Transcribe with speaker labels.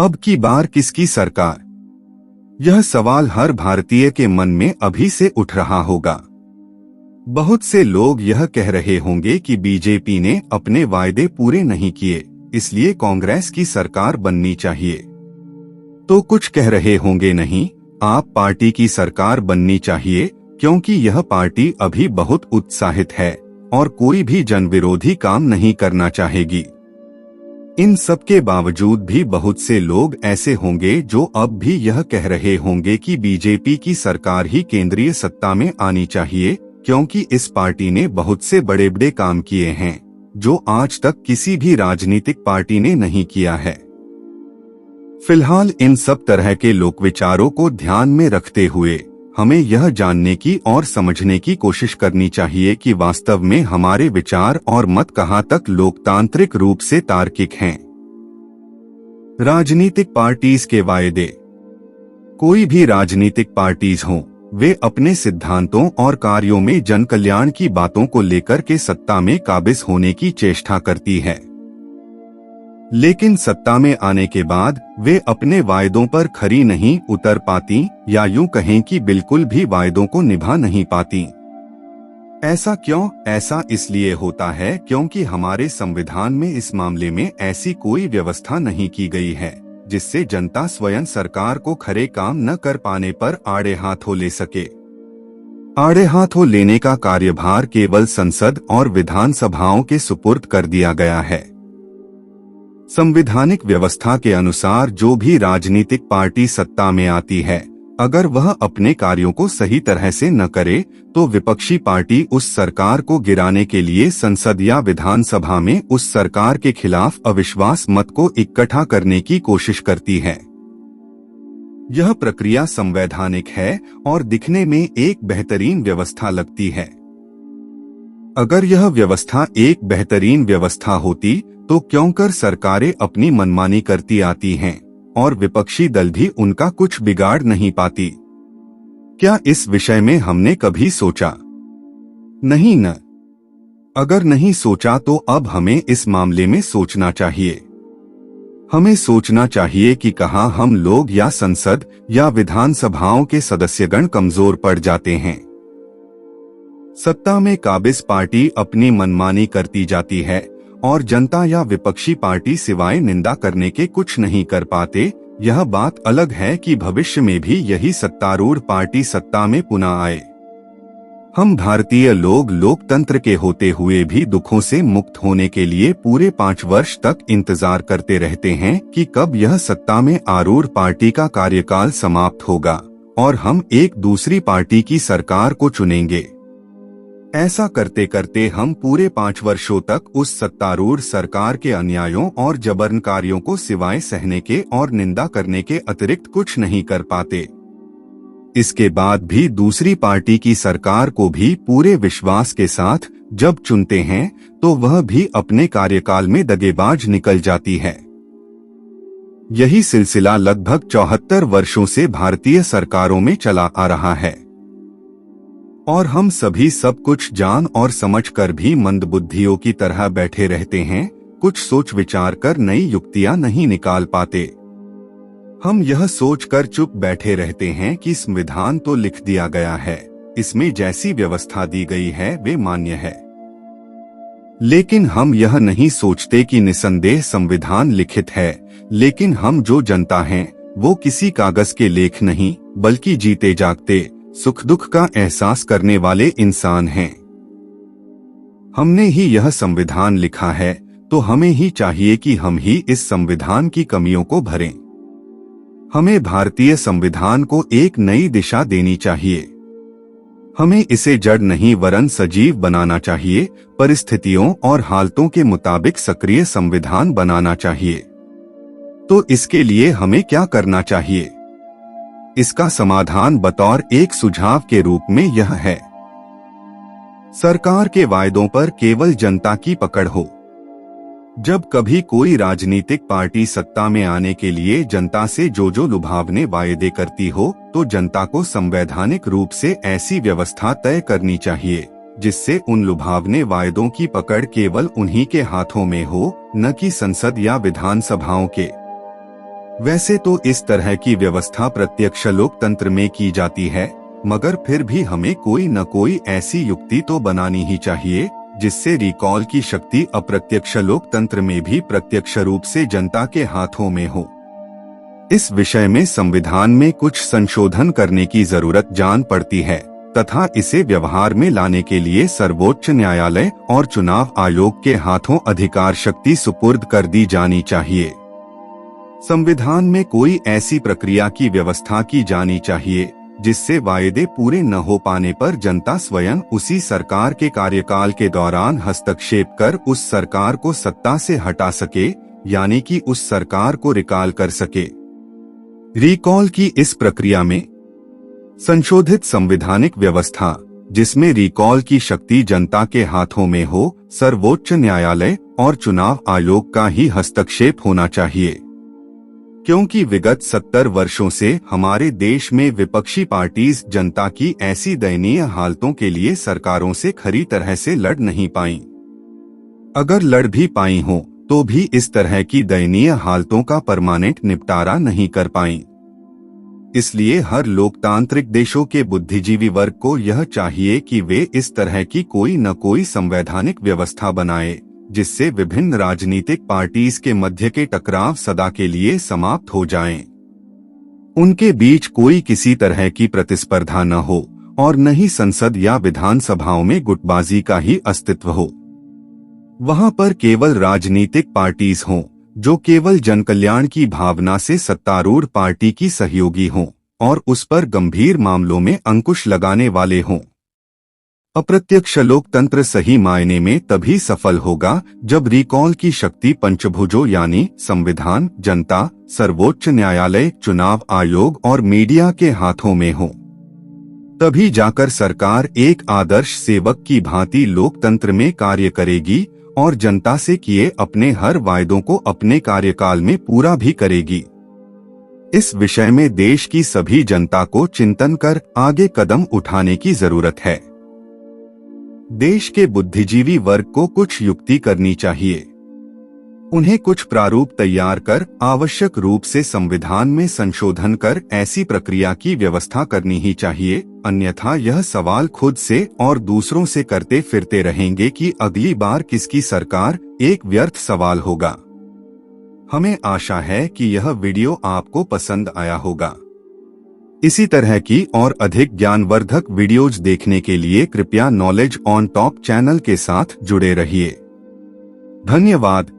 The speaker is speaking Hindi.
Speaker 1: अब की बार किसकी सरकार? यह सवाल हर भारतीय के मन में अभी से उठ रहा होगा। बहुत से लोग यह कह रहे होंगे कि बीजेपी ने अपने वायदे पूरे नहीं किए, इसलिए कांग्रेस की सरकार बननी चाहिए। तो कुछ कह रहे होंगे नहीं, आप पार्टी की सरकार बननी चाहिए, क्योंकि यह पार्टी अभी बहुत उत्साहित है और कोई भी जन विरोधी काम नहीं करना चाहेगी। इन सब के बावजूद भी बहुत से लोग ऐसे होंगे जो अब भी यह कह रहे होंगे कि बीजेपी की सरकार ही केंद्रीय सत्ता में आनी चाहिए, क्योंकि इस पार्टी ने बहुत से बड़े बड़े काम किए हैं जो आज तक किसी भी राजनीतिक पार्टी ने नहीं किया है। फिलहाल इन सब तरह के लोक विचारों को ध्यान में रखते हुए हमें यह जानने की और समझने की कोशिश करनी चाहिए कि वास्तव में हमारे विचार और मत कहां तक लोकतांत्रिक रूप से तार्किक हैं। राजनीतिक पार्टीज के वायदे। कोई भी राजनीतिक पार्टीज हों, वे अपने सिद्धांतों और कार्यों में जन कल्याण की बातों को लेकर के सत्ता में काबिज होने की चेष्टा करती है, लेकिन सत्ता में आने के बाद वे अपने वायदों पर खरी नहीं उतर पाती, या यूं कहें कि बिल्कुल भी वायदों को निभा नहीं पाती। ऐसा क्यों? ऐसा इसलिए होता है क्योंकि हमारे संविधान में इस मामले में ऐसी कोई व्यवस्था नहीं की गई है जिससे जनता स्वयं सरकार को खरे काम न कर पाने पर आड़े हाथों ले सके। आड़े हाथों लेने का कार्यभार केवल संसद और विधानसभाओं के सुपुर्द कर दिया गया है। संवैधानिक व्यवस्था के अनुसार जो भी राजनीतिक पार्टी सत्ता में आती है, अगर वह अपने कार्यों को सही तरह से न करे तो विपक्षी पार्टी उस सरकार को गिराने के लिए संसद या विधानसभा में उस सरकार के खिलाफ अविश्वास मत को इकट्ठा करने की कोशिश करती है। यह प्रक्रिया संवैधानिक है और दिखने में एक बेहतरीन व्यवस्था लगती है। अगर यह व्यवस्था एक बेहतरीन व्यवस्था होती तो क्यों कर सरकारें अपनी मनमानी करती आती हैं और विपक्षी दल भी उनका कुछ बिगाड़ नहीं पाती? क्या इस विषय में हमने कभी सोचा? नहीं न। अगर नहीं सोचा तो अब हमें इस मामले में सोचना चाहिए। हमें सोचना चाहिए कि कहाँ हम लोग या संसद या विधानसभाओं के सदस्यगण कमजोर पड़ जाते हैं। सत्ता में काबिज पार्टी अपनी मनमानी करती जाती है और जनता या विपक्षी पार्टी सिवाय निंदा करने के कुछ नहीं कर पाते। यह बात अलग है कि भविष्य में भी यही सत्तारूढ़ पार्टी सत्ता में पुनः आए। हम भारतीय लोग लोकतंत्र के होते हुए भी दुखों से मुक्त होने के लिए पूरे 5 वर्ष तक इंतजार करते रहते हैं कि कब यह सत्ता में आरूढ़ पार्टी का कार्यकाल समाप्त होगा और हम एक दूसरी पार्टी की सरकार को चुनेंगे। ऐसा करते करते हम पूरे 5 वर्षों तक उस सत्तारूढ़ सरकार के अन्यायों और जबरनकारियों को सिवाय सहने के और निंदा करने के अतिरिक्त कुछ नहीं कर पाते। इसके बाद भी दूसरी पार्टी की सरकार को भी पूरे विश्वास के साथ जब चुनते हैं तो वह भी अपने कार्यकाल में दगेबाज निकल जाती है। यही सिलसिला लगभग 74 वर्षों से भारतीय सरकारों में चला आ रहा है और हम सभी सब कुछ जान और समझ कर भी मंदबुद्धियों की तरह बैठे रहते हैं, कुछ सोच विचार कर नई युक्तियां नहीं निकाल पाते। हम यह सोचकर चुप बैठे रहते हैं कि संविधान तो लिख दिया गया है, इसमें जैसी व्यवस्था दी गई है वे मान्य है। लेकिन हम यह नहीं सोचते कि निसंदेह संविधान लिखित है, लेकिन हम जो जनता हैं वो किसी कागज के लेख नहीं बल्कि जीते जागते सुख दुख का एहसास करने वाले इंसान हैं। हमने ही यह संविधान लिखा है तो हमें ही चाहिए कि हम ही इस संविधान की कमियों को भरें। हमें भारतीय संविधान को एक नई दिशा देनी चाहिए। हमें इसे जड़ नहीं वरन सजीव बनाना चाहिए, परिस्थितियों और हालतों के मुताबिक सक्रिय संविधान बनाना चाहिए। तो इसके लिए हमें क्या करना चाहिए? इसका समाधान बतौर एक सुझाव के रूप में यह है, सरकार के वायदों पर केवल जनता की पकड़ हो। जब कभी कोई राजनीतिक पार्टी सत्ता में आने के लिए जनता से जो लुभावने वायदे करती हो तो जनता को संवैधानिक रूप से ऐसी व्यवस्था तय करनी चाहिए जिससे उन लुभावने वायदों की पकड़ केवल उन्हीं के हाथों में हो, न कि संसद या विधानसभाओं के। वैसे तो इस तरह की व्यवस्था प्रत्यक्ष लोकतंत्र में की जाती है, मगर फिर भी हमें कोई न कोई ऐसी युक्ति तो बनानी ही चाहिए जिससे रिकॉल की शक्ति अप्रत्यक्ष लोकतंत्र में भी प्रत्यक्ष रूप से जनता के हाथों में हो। इस विषय में संविधान में कुछ संशोधन करने की जरूरत जान पड़ती है तथा इसे व्यवहार में लाने के लिए सर्वोच्च न्यायालय और चुनाव आयोग के हाथों अधिकार शक्ति सुपुर्द कर दी जानी चाहिए। संविधान में कोई ऐसी प्रक्रिया की व्यवस्था की जानी चाहिए जिससे वायदे पूरे न हो पाने पर जनता स्वयं उसी सरकार के कार्यकाल के दौरान हस्तक्षेप कर उस सरकार को सत्ता से हटा सके, यानी कि उस सरकार को रिकॉल कर सके। रिकॉल की इस प्रक्रिया में संशोधित संवैधानिक व्यवस्था जिसमें रिकॉल की शक्ति जनता के हाथों में हो, सर्वोच्च न्यायालय और चुनाव आयोग का ही हस्तक्षेप होना चाहिए, क्योंकि विगत 70 वर्षों से हमारे देश में विपक्षी पार्टीज जनता की ऐसी दयनीय हालतों के लिए सरकारों से खरी तरह से लड़ नहीं पाईं। अगर लड़ भी पाई हों तो भी इस तरह की दयनीय हालतों का परमानेंट निपटारा नहीं कर पाईं। इसलिए हर लोकतांत्रिक देशों के बुद्धिजीवी वर्ग को यह चाहिए कि वे इस तरह की कोई न कोई संवैधानिक व्यवस्था बनाए जिससे विभिन्न राजनीतिक पार्टीज के मध्य के टकराव सदा के लिए समाप्त हो जाएं। उनके बीच कोई किसी तरह की प्रतिस्पर्धा न हो और न ही संसद या विधानसभाओं में गुटबाजी का ही अस्तित्व हो। वहां पर केवल राजनीतिक पार्टीज हों जो केवल जनकल्याण की भावना से सत्तारूढ़ पार्टी की सहयोगी हों और उस पर गंभीर मामलों में अंकुश लगाने वाले हों। अप्रत्यक्ष लोकतंत्र सही मायने में तभी सफल होगा जब रिकॉल की शक्ति पंचभुजों यानी संविधान, जनता, सर्वोच्च न्यायालय, चुनाव आयोग और मीडिया के हाथों में हो। तभी जाकर सरकार एक आदर्श सेवक की भांति लोकतंत्र में कार्य करेगी और जनता से किए अपने हर वायदों को अपने कार्यकाल में पूरा भी करेगी। इस विषय में देश की सभी जनता को चिंतन कर आगे कदम उठाने की जरूरत है। देश के बुद्धिजीवी वर्ग को कुछ युक्ति करनी चाहिए। उन्हें कुछ प्रारूप तैयार कर आवश्यक रूप से संविधान में संशोधन कर ऐसी प्रक्रिया की व्यवस्था करनी ही चाहिए, अन्यथा यह सवाल खुद से और दूसरों से करते फिरते रहेंगे कि अगली बार किसकी सरकार, एक व्यर्थ सवाल होगा। हमें आशा है कि यह वीडियो आपको पसंद आया होगा। इसी तरह की और अधिक ज्ञानवर्धक वीडियोज देखने के लिए कृपया नॉलेज ऑन टॉप चैनल के साथ जुड़े रहिए। धन्यवाद।